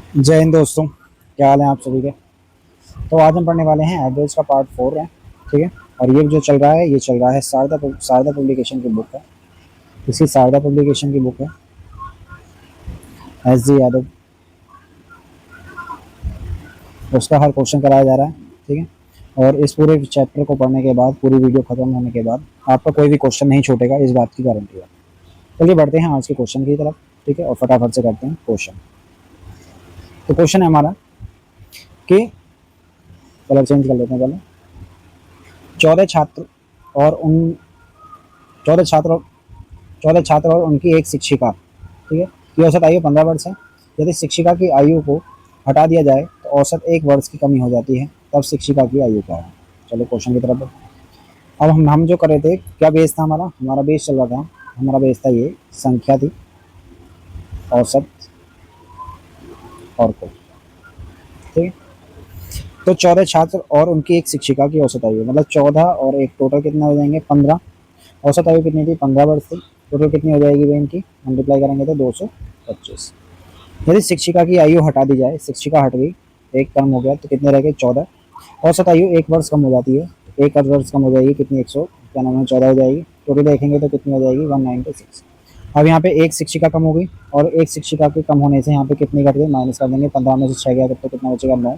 जय हिंद दोस्तों, क्या हाल है आप सभी के। तो आज हम पढ़ने वाले हैं एवरेज का पार्ट 4 है। ठीक है। और ये जो चल रहा है ये चल रहा है शारदा पब्लिकेशन की बुक है। इसी शारदा पब्लिकेशन की बुक है एस जी यादव। उसका हर क्वेश्चन कराया जा रहा है। ठीक है। और इस पूरे चैप्टर को पढ़ने के बाद, पूरी वीडियो खत्म होने के बाद आपका कोई भी क्वेश्चन नहीं छूटेगा, इस बात की गारंटी है। चलिए बढ़ते हैं आज के क्वेश्चन की तरफ। ठीक है। और फटाफट से करते हैं क्वेश्चन। तो क्वेश्चन है हमारा कि कलर चेंज कर लेते हैं पहले। 14 छात्र और उन 14 छात्र 14 छात्र और उनकी एक शिक्षिका, ठीक है, की औसत आयु 15 वर्ष है। यदि शिक्षिका की आयु को हटा दिया जाए तो औसत 1 वर्ष की कमी हो जाती है, तब शिक्षिका की आयु क्या है। चलो क्वेश्चन की तरफ बढ़ते हैं। अब हम जो कर रहे थे, क्या बेस था हमारा हमारा बेस चल रहा था। हमारा बेस था ये संख्या थी, औसत और कुल। ठीक है। तो 14 छात्र और उनकी एक शिक्षिका की औसत आयु, मतलब 14 और एक टोटल कितना हो जाएंगे 15। औसत आयु कितनी थी 15 वर्ष थी। टोटल कितनी हो जाएगी भाई इनकी, मल्टीप्लाई करेंगे तो 225। यदि शिक्षिका की आयु हटा दी जाए, शिक्षिका हट गई, एक कम हो गया, तो कितने रह गए 14। औसत आयु 1 वर्ष कम हो जाती है, तो 1 वर्ष कम हो जाएगी कितनी 100 क्या नाम है 14 हो जाएगी। टोटल देखेंगे तो कितनी हो जाएगी 196। अब यहाँ पे एक शिक्षिका कम हो गई, और एक शिक्षिका के कम होने से यहाँ पे कितनी घट गई, माइनस कर देंगे। 15 में से 6 गया तो कितना बचेगा 9,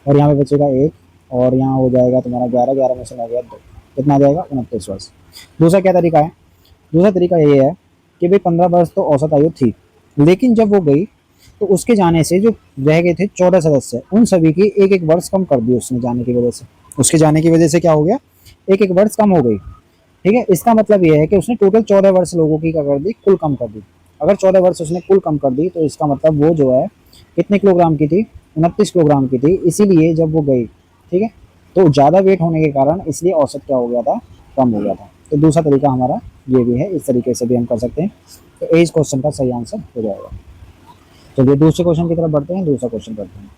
और यहाँ पे बचेगा 1, और यहाँ हो जाएगा तुम्हारा 11, 11 में से 9 गया 2, कितना आ जाएगा 29 वर्ष। दूसरा क्या तरीका है, दूसरा तरीका ये है कि भाई 15 वर्ष तो औसत आयु थी, लेकिन जब वो गई तो उसके जाने से जो रह गए थे 14 सदस्य, उन सभी की एक एक वर्ष कम कर दी उसने जाने की वजह से। उसके जाने की वजह से क्या हो गया, एक एक वर्ष कम हो गई। ठीक है। इसका मतलब ये है कि उसने टोटल 14 वर्ष लोगों की क्या कर दी, कुल कम कर दी। अगर 14 वर्ष उसने कुल कम कर दी तो इसका मतलब वो जो है कितने किलोग्राम की थी, 29 किलोग्राम की थी। इसीलिए जब वो गई, ठीक है, तो ज़्यादा वेट होने के कारण इसलिए औसत क्या हो गया था, कम हो गया था। तो दूसरा तरीका हमारा ये भी है, इस तरीके से भी हम कर सकते हैं। तो ए इस क्वेश्चन का सही आंसर हो जाएगा। चलिए दूसरे क्वेश्चन की तरफ बढ़ते हैं, दूसरा क्वेश्चन करते हैं।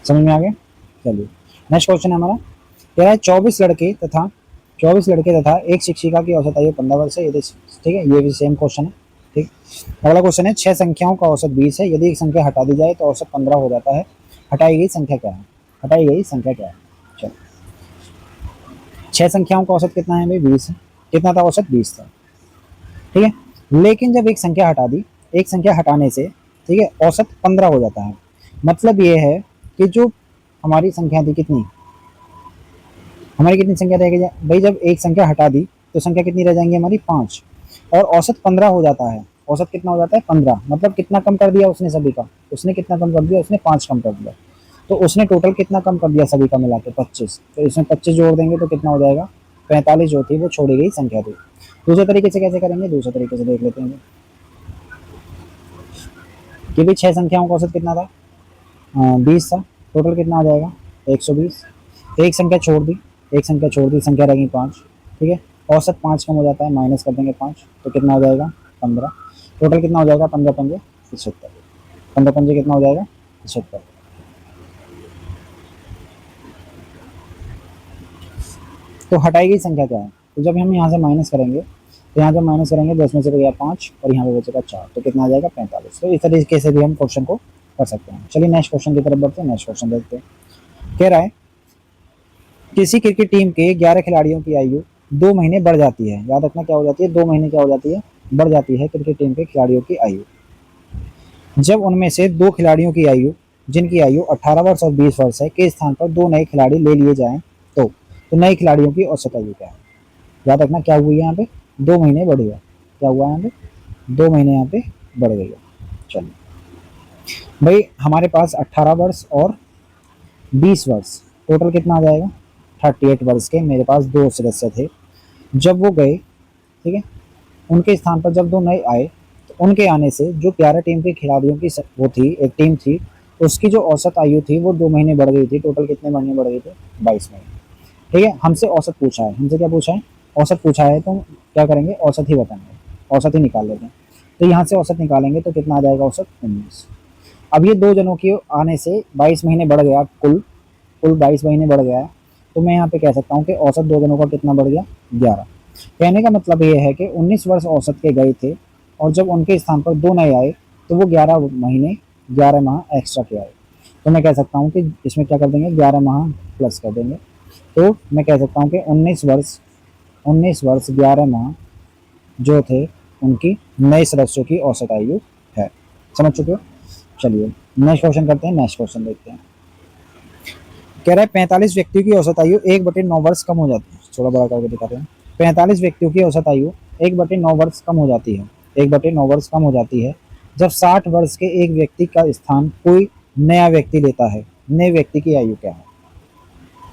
समझ में आ गया। चलिए नेक्स्ट क्वेश्चन है हमारा, कह रहा है 24 लड़के तथा एक शिक्षिका की औसत आयु 15 वर्ष है। यदि, ठीक है, ये भी सेम क्वेश्चन है। ठीक। अगला क्वेश्चन है 6 संख्याओं का औसत 20 है। यदि एक संख्या हटा दी जाए तो औसत 15 हो जाता है। हटाई गई संख्या क्या है, हटाई गई संख्या क्या है। चलो 6 संख्याओं का औसत कितना है भाई 20 है। कितना था औसत 20 था। ठीक है। लेकिन जब एक संख्या हटा दी, एक संख्या हटाने से, ठीक है, औसत 15 हो जाता है। मतलब ये है कि जो हमारी संख्या थी कितनी, हमारी कितनी संख्या रह गई भाई, जब एक संख्या हटा दी तो संख्या कितनी रह जाएंगी हमारी 5, और औसत 15 हो जाता है। औसत कितना हो जाता है 15, मतलब कितना कम कर दिया उसने सभी का, उसने कितना कम कर दिया, उसने 5 कम कर दिया। तो उसने टोटल कितना कम कर दिया सभी का मिला के 25, तो इसमें 25 जोड़ देंगे तो कितना हो जाएगा 45 जो थी वो छोड़ी गई संख्या थी। दूसरे तरीके से कैसे करेंगे, दूसरे तरीके से देख लेते हैं कि भाई 6 संख्याओं का औसत कितना था 20 था। टोटल कितना आ जाएगा 120। एक संख्या छोड़ दी, एक संख्या छोड़ दी, संख्या रह गई 5। ठीक है। औसत 5 कम हो जाता है, माइनस कर देंगे 5, तो कितना हो जाएगा 15। टोटल कितना हो जाएगा 15 पंजे 75। 15 पंजे कितना हो जाएगा 75। तो हटाई गई संख्या क्या है, तो जब हम यहाँ से माइनस करेंगे, तो यहाँ जब माइनस करेंगे 10 में से गया 5 और यहाँ पे बचेगा 4, तो कितना आ जाएगा 45। तो इस तरीके से भी हम क्वेश्चन को कर सकते हैं। चलिए नेक्स्ट क्वेश्चन की तरफ बढ़ते हैं। नेक्स्ट क्वेश्चन देखते हैं। कह रहा है किसी क्रिकेट टीम के 11 खिलाड़ियों की आयु 2 महीने बढ़ जाती है। याद रखना क्या हो जाती है, 2 महीने क्या हो जाती है, बढ़ जाती है क्रिकेट टीम के खिलाड़ियों की आयु। जब उनमें से 2 खिलाड़ियों की आयु, जिनकी आयु 18 वर्ष और 20 वर्ष है, के स्थान पर 2 नए खिलाड़ी ले लिए जाएं, तो नए खिलाड़ियों की औसत आयु क्या है। याद रखना क्या हुई है यहाँ पे, 2 महीने बढ़ गया। क्या हुआ यहाँ पे, 2 महीने यहाँ पे बढ़ गई है। चलिए भाई हमारे पास 18 वर्ष और 20 वर्ष, टोटल कितना आ जाएगा 38 वर्ष के मेरे पास 2 सदस्य थे। जब वो गए, ठीक है, उनके स्थान पर जब 2 नए आए, तो उनके आने से जो 11 टीम के खिलाड़ियों की वो थी, एक टीम थी, उसकी जो औसत आयु थी वो 2 महीने बढ़ गई थी। टोटल कितने महीने बढ़ गए थे 22 महीने। ठीक है। हमसे औसत पूछा है, हमसे क्या पूछा है, औसत पूछा है, तो क्या करेंगे औसत ही बताएंगे, औसत ही निकाल लेते हैं। तो यहाँ से औसत निकालेंगे तो कितना आ जाएगा औसत 19। अब ये 2 जनों के आने से 22 महीने बढ़ गया, कुल कुल 22 महीने बढ़ गया है। तो मैं यहाँ पे कह सकता हूँ कि औसत 2 जनों का कितना बढ़ गया 11। कहने का मतलब ये है कि 19 वर्ष औसत के गए थे और जब उनके स्थान पर 2 नए आए तो वो 11 महीने 11 माह एक्स्ट्रा के आए। तो मैं कह सकता हूँ कि इसमें क्या कर देंगे, 11 माह प्लस कर देंगे। तो मैं कह सकता हूँ कि 19 वर्ष 11 माह जो थे उनकी नए सदस्यों की औसत आयु है। समझ चुके हो? चलिए नेक्स्ट क्वेश्चन करते हैं। नेक्स्ट क्वेश्चन देखते हैं। कह रहा है 45 व्यक्तियों की औसत आयु 1/9 वर्ष कम हो जाती है। थोड़ा बड़ा करके दिखाते हैं। 45 व्यक्तियों की औसत आयु 1/9 वर्ष कम हो जाती है। 1/9 वर्ष कम हो जाती है जब 60 वर्ष के एक व्यक्ति का स्थान कोई नया व्यक्ति लेता है। नए व्यक्ति की आयु क्या है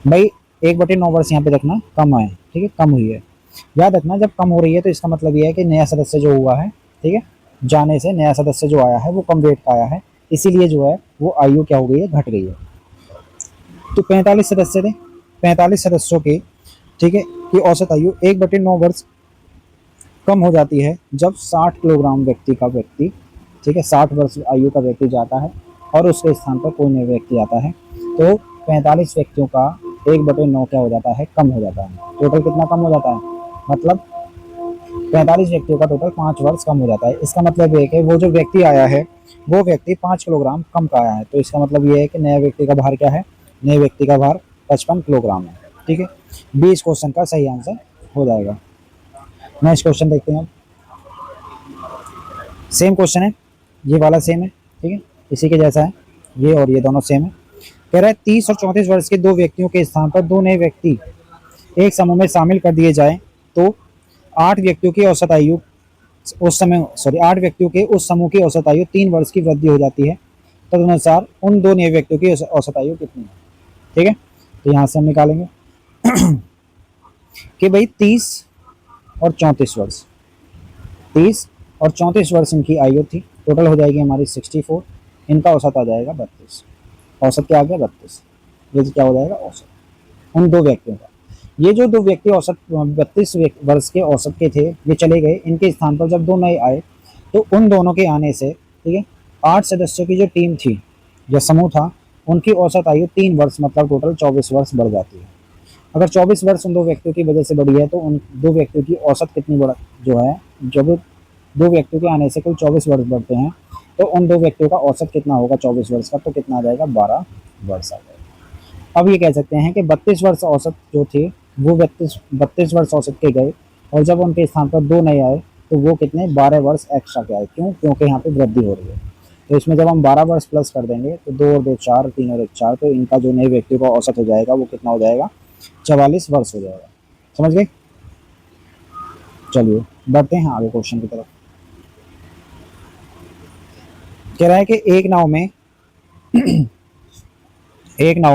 भाई? 1/9 वर्ष यहाँ पे रखना कम आए, ठीक है, कम हुई है। याद रखना जब कम हो रही है तो इसका मतलब यह है कि नया सदस्य जो हुआ है, ठीक है, जाने से नया सदस्य जो आया है वो कम वेट का आया है, इसीलिए जो है वो आयु क्या हो गई है, घट गई है। तो 45 सदस्य थे, 45 सदस्यों के, ठीक है, की औसत आयु 1/9 वर्ष कम हो जाती है जब 60 किलोग्राम व्यक्ति, ठीक है, 60 वर्ष आयु का व्यक्ति जाता है और उसके स्थान पर कोई नया व्यक्ति आता है। तो 45 व्यक्तियों का 1/9 क्या हो जाता है, कम हो जाता है। टोटल कितना कम हो जाता है, मतलब 45 व्यक्तियों का टोटल 5 वर्ष कम हो जाता है। इसका मतलब ये है कि वो जो व्यक्ति आया है वो व्यक्ति 5 किलोग्राम कम का आया है। तो इसका मतलब ये है कि नए व्यक्ति का भार क्या है, नए व्यक्ति का भार 55 किलोग्राम है। ठीक है, 20 क्वेश्चन का सही आंसर हो जाएगा। नेक्स्ट क्वेश्चन देखते हैं। सेम क्वेश्चन है, ये वाला सेम है, ठीक है, इसी के जैसा है, ये और ये दोनों सेम है। कह रहा है 30 और 34 वर्ष के दो व्यक्तियों के स्थान पर दो नए व्यक्ति एक समूह में शामिल कर दिए जाए तो 8 व्यक्तियों की औसत आयु उस समय 8 व्यक्तियों के उस समूह की औसत आयु 3 वर्ष की वृद्धि हो जाती है। तदनुसार उन दो नए व्यक्तियों की औसत आयु कितनी है? ठीक है, तो यहाँ से हम निकालेंगे कि भाई 30 और 34 वर्ष, 30 और 34 वर्ष इनकी आयु थी, टोटल हो जाएगी हमारी 64, इनका औसत आ जाएगा 32। औसत क्या आ गया, 32। ये क्या हो जाएगा, औसत उन दो व्यक्तियों का। ये जो दो व्यक्ति औसत 32 वर्ष के औसत के थे, ये चले गए, इनके स्थान पर जब दो नए आए तो उन दोनों के आने से, ठीक है, 8 सदस्यों की जो टीम थी या समूह था, उनकी औसत आयु 3 वर्ष मतलब टोटल 24 वर्ष बढ़ जाती है। अगर 24 वर्ष उन दो व्यक्तियों की वजह से बढ़ी है तो उन दो व्यक्तियों की औसत कितनी बढ़ जो है, जब दो व्यक्तियों के आने से कुल 24 वर्ष बढ़ते हैं तो उन दो व्यक्तियों का औसत कितना होगा 24 वर्ष का, तो कितना आ जाएगा, 12 वर्ष आ जाएगा। अब ये कह सकते हैं कि 32 वर्ष औसत जो थे वो 32 वर्ष औसत के गए और जब उनके स्थान पर दो नए आए तो वो कितने, 12 वर्ष एक्स्ट्रा के आए। क्यों? क्योंकि यहाँ पे वृद्धि हो रही है। तो इसमें जब हम 12 वर्ष प्लस कर देंगे तो 2 और 2 4, 3 और 1 4, तो इनका जो नए व्यक्तियों का औसत हो जाएगा वो कितना हो जाएगा, 44 वर्ष हो जाएगा। समझ गए? चलिए बढ़ते हैं आगे क्वेश्चन की तरफ। कह रहा है कि एक नाव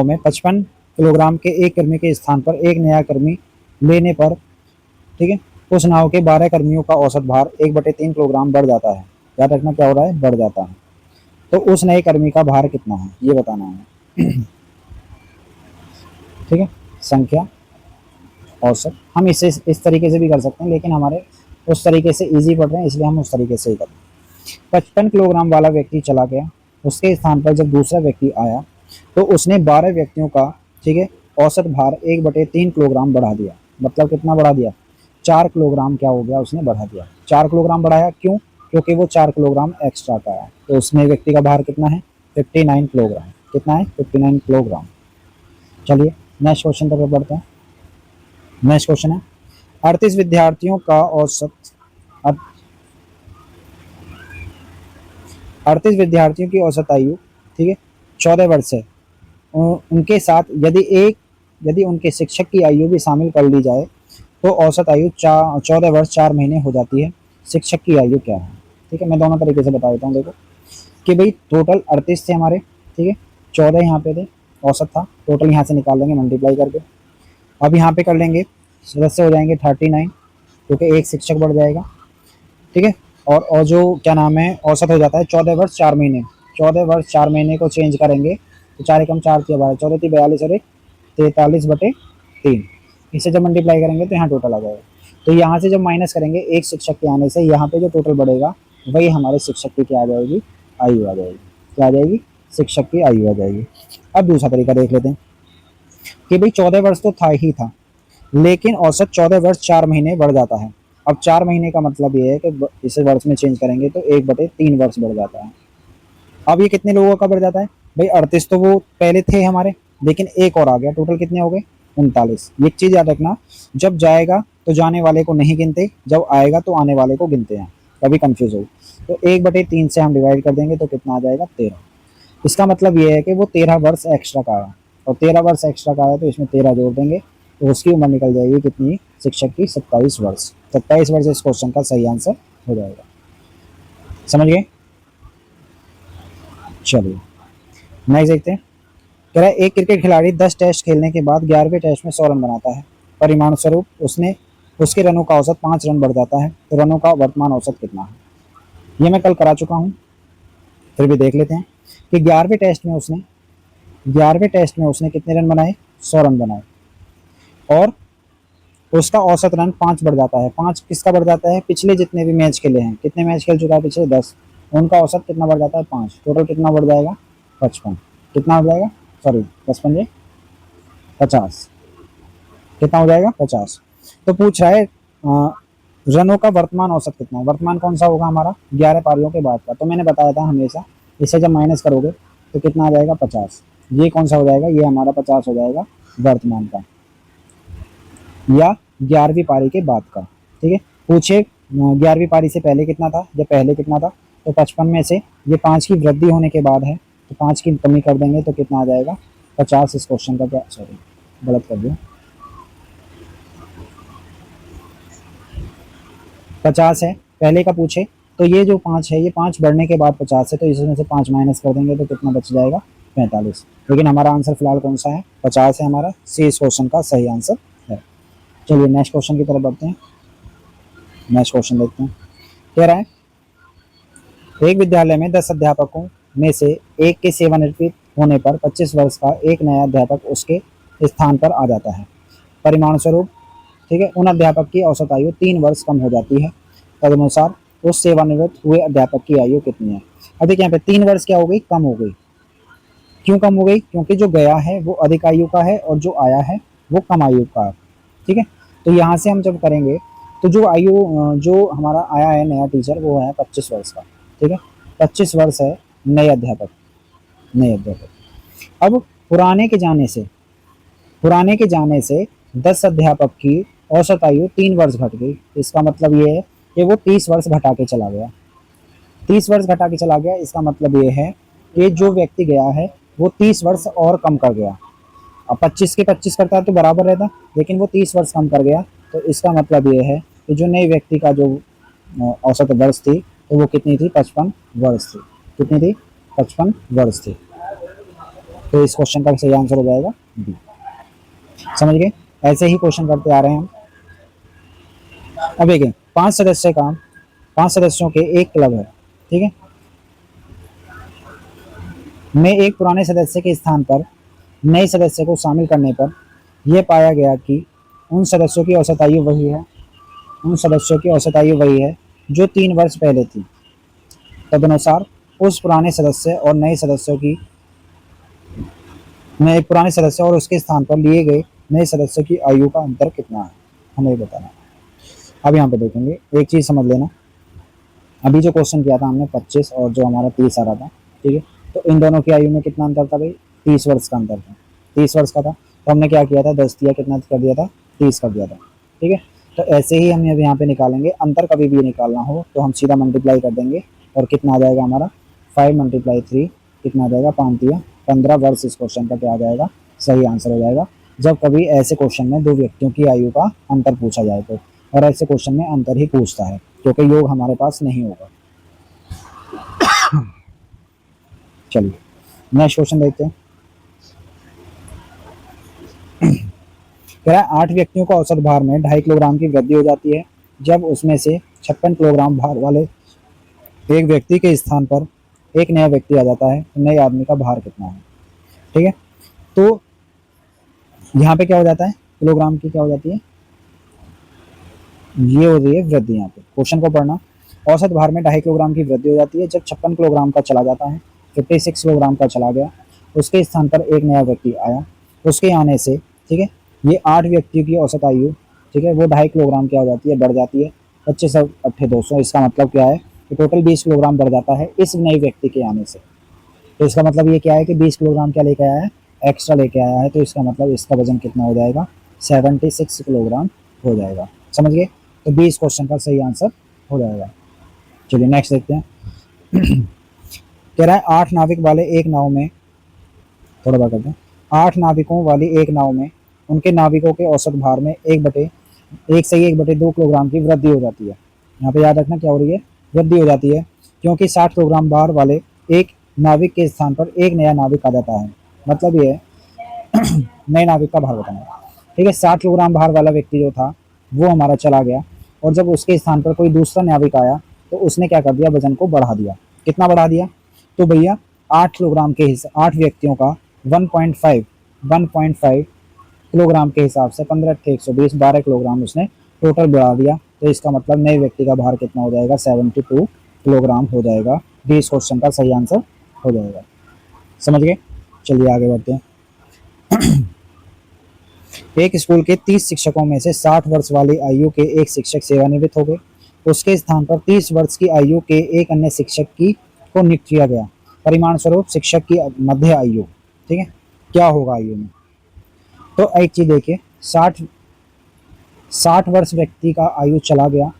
में 55 किलोग्राम के एक कर्मी के स्थान पर एक नया कर्मी लेने पर, ठीक है, उस नाव के 12 कर्मियों का औसत भार 1/3 किलोग्राम बढ़ जाता है। याद रखना क्या हो रहा है, बढ़ जाता है। तो उस नए कर्मी का भार कितना है ये बताना है। ठीक है, संख्या औसत, हम इसे इस तरीके से भी कर सकते हैं लेकिन हमारे उस तरीके से इजी पढ़ रहे हैं इसलिए हम उस तरीके से ही करें। 55 किलोग्राम वाला व्यक्ति चला गया, उसके स्थान पर जब दूसरा व्यक्ति आया तो उसने 12 व्यक्तियों का, ठीक है, औसत भार 1/3 किलोग्राम बढ़ा दिया। मतलब कितना बढ़ा दिया, 4 किलोग्राम क्या हो गया, उसने बढ़ा दिया। 4 किलोग्राम बढ़ाया, क्यों? क्योंकि वो 4 किलोग्राम एक्स्ट्रा का आया। तो उसमें व्यक्ति का भार कितना है, 59 किलोग्राम। कितना है, 59 किलोग्राम। चलिए नेक्स्ट क्वेश्चन पर बढ़ते हैं। नेक्स्ट क्वेश्चन है 38 विद्यार्थियों का औसत 38 विद्यार्थियों की औसत आयु, ठीक है, 14 वर्ष है। उनके साथ यदि उनके शिक्षक की आयु भी शामिल कर ली जाए तो औसत आयु 14 वर्ष 4 महीने हो जाती है। शिक्षक की आयु क्या है? ठीक है, मैं दोनों तरीके से बता देता हूँ। देखो कि भाई टोटल 38 थे हमारे, ठीक है, 14 यहाँ पे थे, औसत था, टोटल यहाँ से निकाल लेंगे मल्टीप्लाई करके। अब यहाँ पे कर लेंगे, सदस्य हो जाएंगे 39 क्योंकि एक शिक्षक बढ़ जाएगा, ठीक है, और जो क्या नाम है, औसत हो जाता है 14 वर्ष 4 महीने। 14 वर्ष 4 महीने को चेंज करेंगे तो 4 एकम 4 थी, 12 14 थी 42 और 1 43/3। इसे जब मल्टीप्लाई करेंगे तो यहाँ टोटल आ जाएगा। तो यहाँ से जब माइनस करेंगे एक शिक्षक के आने से, यहाँ पे जो टोटल बढ़ेगा वही हमारे शिक्षक की क्या आ जाएगी, आयु आ जाएगी। क्या आ जाएगी, शिक्षक की आयु आ जाएगी। अब दूसरा तरीका देख लेते हैं कि भाई 14 वर्ष तो था ही था लेकिन औसत 14 वर्ष 4 महीने बढ़ जाता है। अब 4 महीने का मतलब ये है कि इसे वर्ष में चेंज करेंगे तो 1/3 वर्ष बढ़ जाता है। अब ये कितने लोगों का बढ़ जाता है भाई? 38 तो वो पहले थे हमारे, लेकिन एक और आ गया, टोटल कितने हो गए? 39। ये चीज याद रखना, जब जाएगा तो जाने वाले को नहीं गिनते, जब आएगा तो आने वाले को गिनते हैं, कभी कंफ्यूज हो। तो 1/3 से हम डिवाइड कर देंगे तो कितना आ जाएगा? 13। इसका मतलब ये है कि वो 13 वर्ष एक्स्ट्रा का आया, और 13 वर्ष एक्स्ट्रा का आया तो इसमें 13 जोड़ देंगे तो उसकी उम्र निकल जाएगी कितनी? शिक्षक की 27 वर्ष। 27 वर्ष इस क्वेश्चन का सही आंसर हो जाएगा। समझ गए? चलिए नेक्स्ट देखते हैं। कह रहा है एक क्रिकेट खिलाड़ी 10 टेस्ट खेलने के बाद 11वें टेस्ट में 100 रन बनाता है। परिणाम स्वरूप उसने उसके रनों का औसत 5 रन बढ़ जाता है, तो रनों का वर्तमान औसत कितना है? ये मैं कल करा चुका हूँ, फिर भी देख लेते हैं कि 11वें टेस्ट में उसने कितने रन बनाए? 100 रन बनाए, और उसका औसत रन 5 बढ़ जाता है। 5 किसका बढ़ जाता है? पिछले जितने भी मैच खेले हैं, कितने मैच खेल चुका है पिछले? 10। उनका औसत कितना बढ़ जाता है? 5। टोटल कितना बढ़ जाएगा? 55। कितना हो जाएगा? सॉरी 55 50, कितना हो जाएगा? 50। तो पूछ रहा है रनों का वर्तमान औसत कितना है? वर्तमान कौन सा होगा हमारा? 11 पारियों के बाद का। तो मैंने बताया था हमेशा, इसे जब माइनस करोगे तो कितना आ जाएगा? 50। ये कौन सा हो जाएगा? ये हमारा 50 हो जाएगा वर्तमान का, या 11वीं पारी के बाद का। ठीक है, पूछे 11वीं पारी से पहले कितना था या पहले कितना था? तो 55 में से ये 5 की वृद्धि होने के बाद है, तो 5 की कमी कर देंगे तो कितना आ जाएगा? 50। इस क्वेश्चन का क्या, सॉरी गलत कर दिया, 50 है पहले का पूछे। तो ये जो 5 है, ये 5 बढ़ने के बाद 50 है, तो इसमें से 5 माइनस कर देंगे तो कितना बच जाएगा? 45। लेकिन हमारा आंसर फिलहाल कौन सा है? 50 है हमारा। सी इस क्वेश्चन का सही आंसर है। चलिए नेक्स्ट क्वेश्चन की तरफ बढ़ते हैं। नेक्स्ट क्वेश्चन देखते हैं। कह रहा है एक विद्यालय में 10 अध्यापकों में से एक के सेवानिवृत्त होने पर 25 वर्ष का एक नया अध्यापक उसके स्थान पर आ जाता है। परिणाम स्वरूप, ठीक है, उन अध्यापक की औसत आयु 3 वर्ष कम हो जाती है। तदनुसार उस सेवानिवृत्त हुए अध्यापक की आयु कितनी है? अब देखिए यहाँ पे 3 वर्ष क्या हो गई? कम हो गई। क्यों कम हो गई? क्योंकि जो गया है वो अधिक आयु का है और जो आया है वो कम आयु का है। ठीक है, तो यहाँ से हम जब करेंगे तो जो आयु जो हमारा आया है नया टीचर, वो है 25 वर्ष का। ठीक है, 25 वर्ष है नए अध्यापक। नए अध्यापक अब पुराने के जाने से 10 अध्यापक की औसत आयु 3 वर्ष घट गई। इसका मतलब ये है कि वो 30 वर्ष घटा के चला गया। 30 वर्ष घटा के चला गया, इसका मतलब ये है कि जो व्यक्ति गया है वो 30 वर्ष और कम कर गया। अब 25 के 25 करता तो बराबर रहता, लेकिन वो 30 वर्ष कम कर गया। तो इसका मतलब ये है कि जो नए व्यक्ति का जो औसत वर्ष थी, तो वो कितनी थी? 55 वर्ष थी। कितनी थी? 55 वर्ष थी। तो इस क्वेश्चन का सही आंसर हो जाएगा बी। समझ गए? ऐसे ही क्वेश्चन करते आ रहे हैं हम। अब देखिए 5 सदस्यों के एक क्लब है। ठीक है, में एक पुराने सदस्य के स्थान पर नए सदस्य को शामिल करने पर यह पाया गया कि उन सदस्यों की औसत आयु वही है उन सदस्यों की औसत आयु वही है जो 3 वर्ष पहले थी। तदनुसार उस पुराने सदस्य और नए सदस्यों की में एक पुराने सदस्य और उसके स्थान पर लिए गए नए सदस्य की आयु का अंतर कितना है, हमें बताना। अब यहाँ पे देखेंगे, एक चीज समझ लेना। अभी जो क्वेश्चन किया था हमने 25 और जो हमारा 30 आ रहा था, ठीक है, तो इन दोनों की आयु में कितना अंतर था भाई? 30 वर्ष का अंतर था। 30 वर्ष का था, तो हमने क्या किया था? 10 दिया, कितना कर दिया था? 30 कर दिया था। ठीक है, तो ऐसे ही हम अब यहाँ पे निकालेंगे। अंतर कभी भी निकालना हो तो हम सीधा मल्टीप्लाई कर देंगे, और कितना आ जाएगा हमारा? 5 × 3 कितना आ जाएगा? 5 × 15 वर्ष इस क्वेश्चन का क्या आ जाएगा? सही आंसर हो जाएगा। जब कभी ऐसे क्वेश्चन में दो व्यक्तियों की आयु का अंतर पूछा जाए तो, और ऐसे क्वेश्चन में अंतर ही पूछता है क्योंकि योग हमारे पास नहीं होगा। चलिए नेक्स्ट क्वेश्चन देखते हैं। कह रहा है 8 व्यक्तियों को औसत भार में 2.5 किलोग्राम की वृद्धि हो जाती है जब उसमें से 56 किलोग्राम भार वाले एक व्यक्ति के स्थान पर एक नया व्यक्ति आ जाता है, तो नए आदमी का भार कितना है? ठीक है, तो यहाँ पे क्या हो जाता है? किलोग्राम की क्या हो जाती है? ये हो रही है वृद्धि। यहाँ पे क्वेश्चन को पढ़ना। औसत भार में 2.5 किलोग्राम की वृद्धि हो जाती है जब 56 किलोग्राम का चला जाता है, 56 किलोग्राम का चला गया, उसके स्थान पर एक नया व्यक्ति आया। उसके आने से, ठीक है, ये 8 व्यक्तियों की औसत आयु, ठीक है, वो 2.5 किलोग्राम क्या हो जाती है? बढ़ जाती है। 25 और 8 200। इसका मतलब क्या है कि टोटल 20 किलोग्राम बढ़ जाता है इस नए व्यक्ति के आने से। तो इसका मतलब ये क्या है कि 20 किलोग्राम क्या लेके आया है, एक्स्ट्रा लेके आया है। तो इसका मतलब इसका वजन कितना हो जाएगा, 76 किलोग्राम हो जाएगा। समझ गए? तो 20 क्वेश्चन का सही आंसर हो जाएगा। चलिए नेक्स्ट देखते हैं। कह रहा है 8 नाविक वाले एक नाव में, थोड़ा बात करते हैं। 8 नाविकों वाली एक नाव में उनके नाविकों के औसत भार में 1/2 किलोग्राम की वृद्धि हो जाती है। यहाँ पे याद रखना क्या हो रही है, वृद्धि हो जाती है, क्योंकि 60 किलोग्राम भार वाले एक नाविक के स्थान पर एक नया नाविक आ जाता है। मतलब ये नए नाविक का भार बताना। ठीक है, 60 किलोग्राम भार वाला व्यक्ति जो था वो हमारा चला गया, और जब उसके स्थान पर कोई दूसरा नाविक आया तो उसने क्या कर दिया, वजन को बढ़ा दिया। कितना बढ़ा दिया, तो भैया 8 किलोग्राम के हिसाब, 8 व्यक्तियों का 1.5 किलोग्राम के हिसाब से 15 120 12 किलोग्राम उसने टोटल बढ़ा दिया। तो इसका मतलब नए व्यक्ति का भार कितना हो जाएगा, 72 किलोग्राम हो जाएगा। 20 क्वेश्चन का सही आंसर हो जाएगा। समझ गए? चलिए आगे बढ़ते हैं। एक स्कूल के 30 शिक्षकों में से 60 वर्ष वाली आयु के एक शिक्षक सेवानिवृत्त हो गए। उसके स्थान पर 30 वर्ष की आयु के एक अन्य शिक्षक की को नियुक्त किया गया। परिमाण स्वरूप शिक्षक की मध्य आयु, ठीक है, क्या होगा आयु में? तो एक चीज देखिए, 60 वर्ष व्यक्ति का आयु चला गया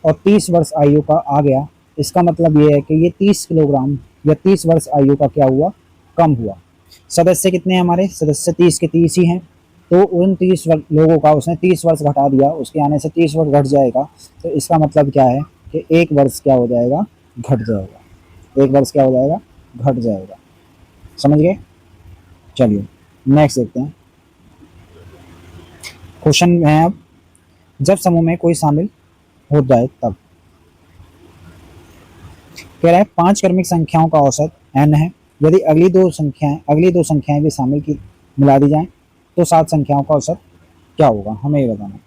और 30 वर्ष आयु का आ गया। इसका मतलब ये है कि ये 30 किलोग्राम या 30 वर्ष आयु का क्या हुआ, कम हुआ। सदस्य कितने हैं हमारे, सदस्य 30 के 30 ही हैं। तो उन 30 लोगों का उसने 30 वर्ष घटा दिया, उसके आने से 30 वर्ष घट जाएगा। तो इसका मतलब क्या है कि एक वर्ष क्या हो जाएगा, घट जाएगा। एक वर्ष क्या हो जाएगा, घट जाएगा। समझ गए? चलिए नेक्स्ट देखते हैं। क्वेश्चन है अब, जब समूह में कोई शामिल हो जाए तब। कह रहा है 5 क्रमिक संख्याओं का औसत n है। यदि अगली दो संख्याएं भी शामिल की मिला दी जाएं तो 7 संख्याओं का औसत क्या होगा, हमें ये बताना।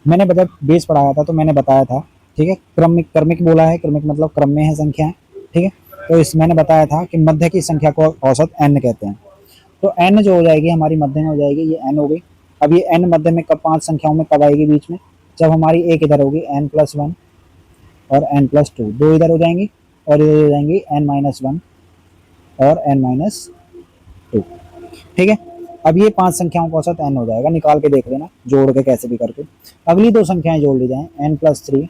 मैंने जब बेस पढ़ाया था तो मैंने बताया था, ठीक है, क्रमिक क्रमिक बोला है, क्रमिक मतलब क्रम में है संख्याएं, ठीक है। तो इस मैंने बताया था कि मध्य की संख्या को औसत n कहते हैं। तो n जो हो जाएगी हमारी मध्य में हो जाएगी, ये n हो गई। अब ये n मध्य में कब, 5 संख्याओं में कब आएगी बीच में, जब हमारी एक इधर होगी n+1 और n+2, दो इधर हो जाएंगी और इधर हो जाएंगी n-1 और n-2, ठीक है। अब ये 5 संख्याओं का औसत n हो जाएगा, निकाल के देख लेना, जोड़ के कैसे भी करके। अगली दो संख्याएं जोड़ ली जाएं, n+3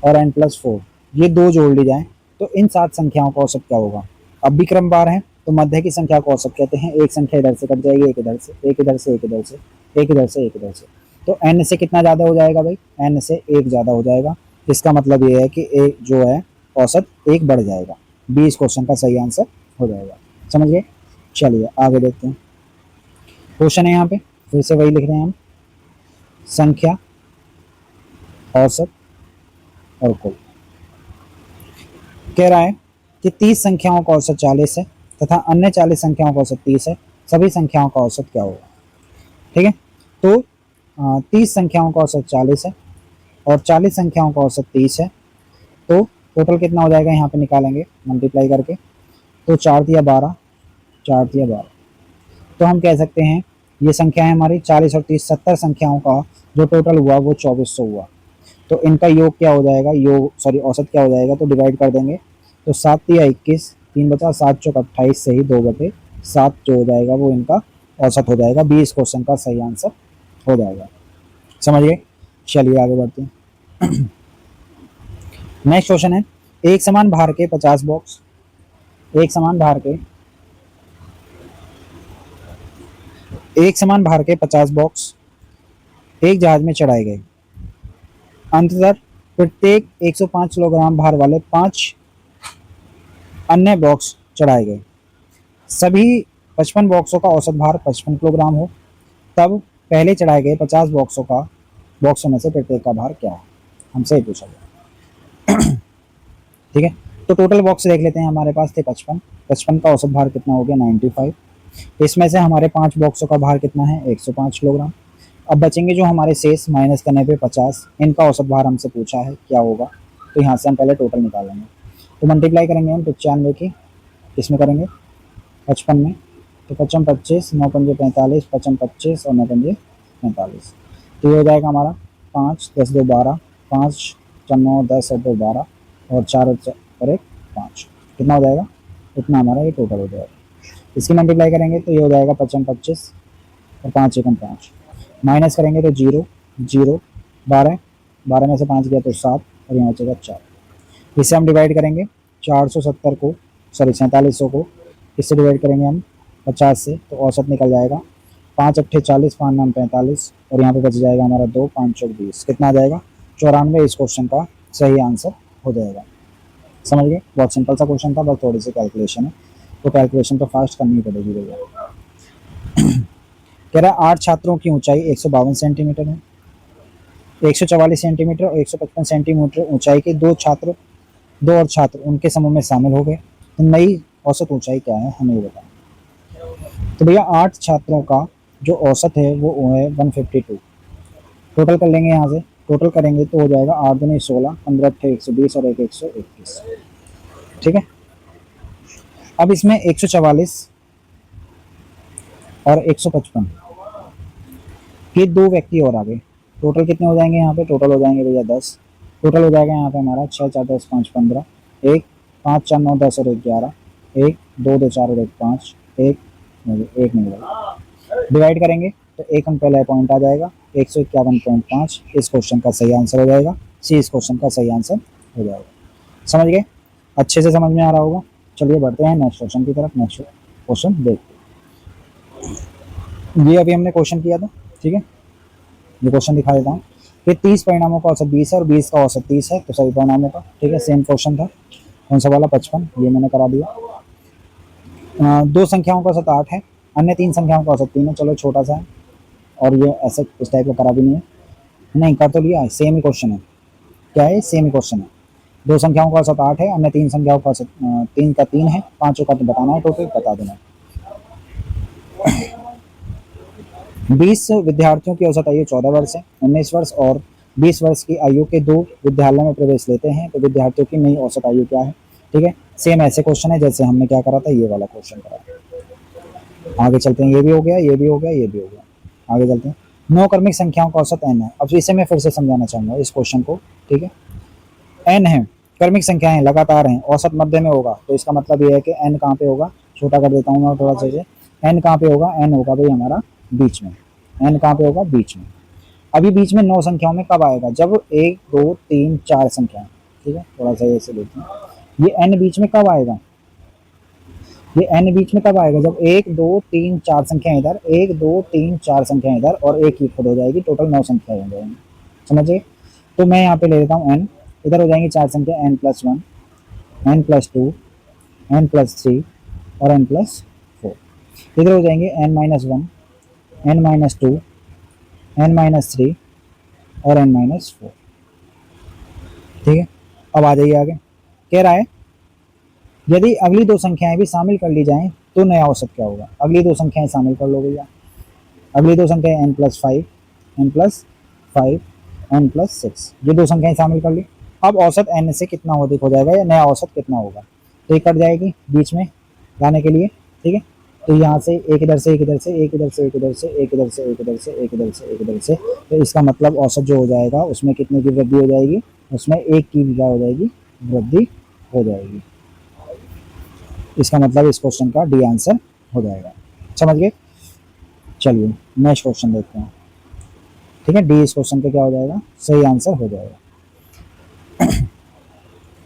और n+4, ये दो जोड़ ली जाएं तो इन 7 संख्याओं का औसत क्या होगा। अब भी क्रमवार है तो मध्य की संख्या को औसत कहते हैं। एक संख्या इधर से कट जाएगी, एक इधर से, एक इधर से, एक इधर से, एक इधर से, एक इधर से। तो n से कितना ज्यादा हो जाएगा भाई, n से 1 ज्यादा हो जाएगा। इसका मतलब ये है कि एक जो है औसत 1 बढ़ जाएगा। 20 क्वेश्चन का सही आंसर हो जाएगा। समझ गए? चलिए आगे देखते हैं। क्वेश्चन है यहाँ पे, फिर से वही लिख रहे हैं हम, संख्या, औसत और कुल। कह रहा है कि 30 संख्याओं का औसत 40 है तथा अन्य 40 संख्याओं का औसत 30 है। सभी संख्याओं का औसत क्या होगा? ठीक है, तो 30 संख्याओं का औसत 40 है और 40 संख्याओं का औसत 30 है। तो टोटल कितना हो जाएगा, यहाँ पे निकालेंगे मल्टीप्लाई करके। तो 4 दिया 12, 4 दिया 12। तो हम कह सकते हैं ये संख्या है हमारी 40 और 30, 70 संख्याओं का जो टोटल हुआ वो 2400 हुआ। तो इनका योग क्या हो जाएगा, औसत क्या हो जाएगा, तो डिवाइड कर देंगे। तो 7 दिया 21, 3 बचा, 7 चौक 28 से ही 2/7 जो हो जाएगा वो इनका औसत हो जाएगा। 20 क्वेश्चन का सही आंसर हो जाएगा। समझ गए? चलिए आगे बढ़ते हैं। नेक्स्ट क्वेश्चन है, एक समान भार के 50 बॉक्स, एक समान भार के 50 बॉक्स एक जहाज में चढ़ाए गए। अंततः प्रत्येक 105 किलोग्राम भार वाले 5 अन्य बॉक्स चढ़ाए गए। सभी 55 बॉक्सों का औसत भार 55 किलोग्राम हो, तब पहले चढ़ाए गए 50 बॉक्सों में से प्रत्येक का भार क्या है, हमसे पूछा गया। ठीक है, तो टोटल बॉक्स देख लेते हैं। हमारे पास थे 55 का औसत भार कितना हो गया, 95। इसमें से हमारे 5 बॉक्सों का भार कितना है, 105 किलोग्राम। अब बचेंगे जो हमारे शेष, माइनस करने पे 50, इनका औसत भार हमसे पूछा है क्या होगा। तो यहाँ से हम पहले टोटल निकालेंगे। तो मल्टीप्लाई करेंगे हम 95 की, इसमें करेंगे 55 में। तो 55 25, 9 पंजे 45, 55 25 और 9 पंजे 45। तो ये हो जाएगा हमारा 5 10 2 12, 5 4 9 10 और 2 12 और 4 और 1 5, कितना हो जाएगा? इतना हमारा ये टोटल हो जाएगा। इसकी मल्टीप्लाई करेंगे तो ये हो जाएगा 55 25 और 5 एकम 5, माइनस करेंगे तो 0 0 12, 12 में से 5 गया तो 7 और यहाँ बचेगा 4। इसे हम डिवाइड करेंगे 470 को, सॉरी 4700 को इससे डिवाइड करेंगे हम 50 से, तो औसत निकल जाएगा 5 अट्ठे 40, 5 नाम 45 और यहाँ पे बच जाएगा हमारा 2 5 चौक 20, कितना आ जाएगा? 94। इस क्वेश्चन का सही आंसर हो जाएगा। समझ गए? बहुत सिंपल सा क्वेश्चन था, बस थोड़ी सी कैलकुलेशन है, तो कैलकुलेशन तो फास्ट करनी पड़ेगी भैया। कह रहा है 8 छात्रों की ऊंचाई 152 सेंटीमीटर है, 144 सेंटीमीटर और 155 सेंटीमीटर ऊंचाई के दो और छात्र उनके समूह में शामिल हो गए, तो नई औसत ऊंचाई क्या है हमें बताएं। तो भैया 8 छात्रों का जो औसत है वो है 152। टोटल कर लेंगे, यहाँ से टोटल करेंगे तो हो जाएगा 8 दूनी 16, 15 अट्ठे 120 और 1 121। ठीक है, अब इसमें 144 और 155 ये दो व्यक्ति और आ गए, टोटल कितने हो जाएंगे? यहाँ पे टोटल हो जाएंगे भैया 10। टोटल हो जाएगा यहाँ पे हमारा 6 4 10 5 15, 1 5 4 9 10 और 1 11, 1 2 2 4 और 1 5, 1 नहीं लगा। डिवाइड करेंगे तो एक अंक पहले पॉइंट आ जाएगा 151.5। इस क्वेश्चन का सही आंसर हो जाएगा सी, इस क्वेश्चन का सही आंसर हो जाएगा। समझ गए? अच्छे से समझ में आ रहा होगा। चलिए बढ़ते हैं नेक्स्ट क्वेश्चन की तरफ। नेक्स्ट क्वेश्चन देखते हैं, ये अभी हमने क्वेश्चन किया था, ठीक है, ये क्वेश्चन दिखा देता हूँ। ये 30 परिणामों का औसत 20 है और 20 का औसत 30 है, तो सभी परिणामों का, ठीक है, सेम क्वेश्चन था। कौन सा वाला? 55, ये मैंने करा दिया। दो संख्याओं का औसत 8 है, अन्य 3 संख्याओं का औसत 3 है, चलो छोटा सा है, और ये ऐसे इस टाइप का करा भी नहीं है, नहीं कर तो लिया है, सेम ही क्वेश्चन है। क्या है? सेम ही क्वेश्चन है। दो संख्याओं का औसत 8 है, अन्य 3 संख्याओं का औसत 3 का 3 है, पांचों का तो बताना है, टोटल बता देना। 20 विद्यार्थियों की औसत आयु 14 वर्ष है, 19 वर्ष और 20 वर्ष की आयु के दो विद्यालय में प्रवेश लेते हैं, तो विद्यार्थियों की नई औसत आयु क्या है? ठीक है, सेम ऐसे क्वेश्चन है जैसे हमने क्या करा था, ये वाला क्वेश्चन करा। आगे चलते हैं, ये भी हो गया, ये भी हो गया, ये भी हो गया। आगे चलते हैं। 9 क्रमिक संख्याओं का औसत n है। अब इसे मैं फिर से समझाना चाहूंगा इस क्वेश्चन को, ठीक है। n है, क्रमिक संख्याएं लगातार हैं, औसत मध्य में होगा, तो इसका मतलब ये है कि n कहाँ पे होगा? छोटा कर देता हूँ मैं थोड़ा सा, n कहाँ पे होगा? n होगा भाई हमारा बीच में। n कहाँ पे होगा? बीच में। अभी बीच में 9 संख्याओं में कब आएगा? जब 1 2 3 4 संख्याएं, ठीक है, थोड़ा सा ऐसे देखते हैं। ये n बीच में कब आएगा? ये n बीच में कब आएगा? जब 1 2 3 4 संख्याएं इधर, 1 2 3 4 संख्याएं इधर और एक ही खुद हो जाएगी, टोटल 9 संख्याएं हो जाएंगी। समझिए? तो मैं यहाँ पे ले लेता हूँ n, इधर हो जाएंगी 4 संख्या, n+1, n+2, n+3 और n+4। इधर हो जाएंगे n-1, n-2, n-3 और n-4। ठीक है, अब आ जाइए आगे। कह रहा है यदि अगली दो संख्याएं भी शामिल कर ली जाएं तो नया औसत क्या होगा? अगली दो संख्याएं शामिल कर लो भैया। अगली दो संख्याएं n+5, n+5, n+6, ये दो संख्याएं शामिल कर ली। अब औसत n से कितना अधिक हो जाएगा या नया औसत कितना होगा? तो ये कट जाएगी बीच में लाने के लिए, ठीक है। तो यहाँ से एक इधर से, एक इधर से, एक इधर से, एक इधर से, एक इधर से, एक इधर से, एक इधर से, एक इधर से, तो इसका मतलब औसत जो हो जाएगा उसमें कितने की वृद्धि हो जाएगी? उसमें 1 की क्या हो जाएगी? वृद्धि हो जाएगी। इसका मतलब इस क्वेश्चन का डी आंसर हो जाएगा। समझ गए? चलिए नेक्स्ट क्वेश्चन देखते हैं, ठीक है। डी इस क्वेश्चन पे क्या हो जाएगा? सही आंसर हो जाएगा।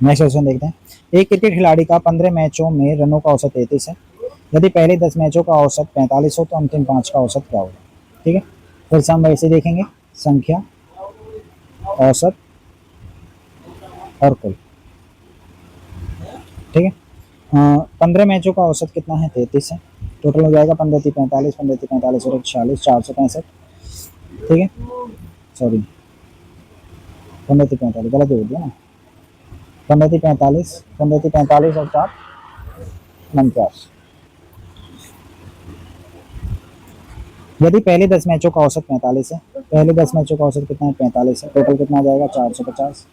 नेक्स्ट क्वेश्चन देखते हैं। एक क्रिकेट खिलाड़ी का 15 मैचों में रनों का औसत 33 है। यदि पहले 10 मैचों का औसत 45 हो तो अंतिम 5 का औसत क्या होगा? ठीक है, फिर से हम वैसे देखेंगे, संख्या, औसत और कुल, ठीक है। 15 मैचों का औसत कितना है? 33 है। टोटल हो जाएगा 15 × 45, 15 × 45 और 46, 465, ठीक है। सॉरी 15 × 45 गलत हो गया ना, 15 × 45, 15 × 45 और 4 49। यदि पहले 10 मैचों का औसत 45 है, पहले 10 मैचों का औसत कितना है? 45 है। टोटल कितना आ जाएगा? 450।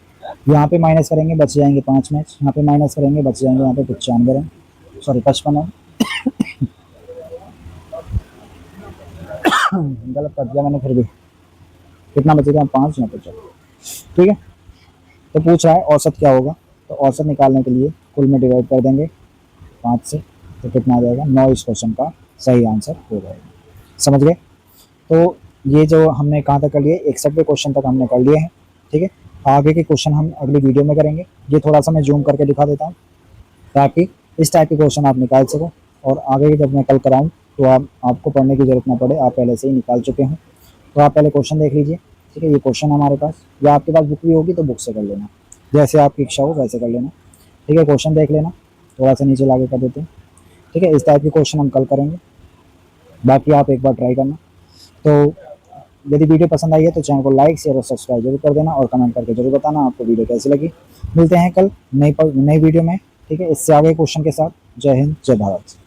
यहाँ पे माइनस करेंगे बच जाएंगे 5 मैच, यहाँ पे माइनस करेंगे बच जाएंगे यहाँ पे 95 रन, सॉरी 55 रन। गलत कर दिया मैंने, फिर भी कितना बचेगा? 5 यहाँ पे, चलो ठीक है। तो पूछ रहा है औसत क्या होगा, तो औसत निकालने के लिए कुल में डिवाइड कर देंगे 5 से, तो कितना आ जाएगा 9 इस क्वेश्चन का सही आंसर हो जाएगा। समझ गए? तो ये जो हमने कहाँ तक कर लिए, 61वें क्वेश्चन तक हमने कर लिए हैं। ठीक है, आगे के क्वेश्चन हम अगली वीडियो में करेंगे। ये थोड़ा सा मैं जूम करके दिखा देता हूँ ताकि इस टाइप के क्वेश्चन आप निकाल सको, और आगे जब मैं कल कराऊँ तो आपको पढ़ने की जरूरत ना पड़े, आप पहले से ही निकाल चुके हों। तो आप पहले क्वेश्चन देख लीजिए। ठीक है, ये क्वेश्चन हमारे पास, या आपके पास बुक भी होगी तो बुक से कर लेना, जैसे आपकी इच्छा हो वैसे कर लेना। ठीक है, क्वेश्चन देख लेना, थोड़ा सा नीचे लाके कर देते हैं। ठीक है, इस टाइप के क्वेश्चन हम कल करेंगे, बाकी आप एक बार ट्राई करना। तो यदि वीडियो पसंद आई है तो चैनल को लाइक, शेयर और सब्सक्राइब जरूर कर देना, और कमेंट करके जरूर बताना आपको वीडियो कैसी लगी। मिलते हैं कल नई वीडियो में। ठीक है, इससे आगे क्वेश्चन के साथ। जय हिंद, जय भारत।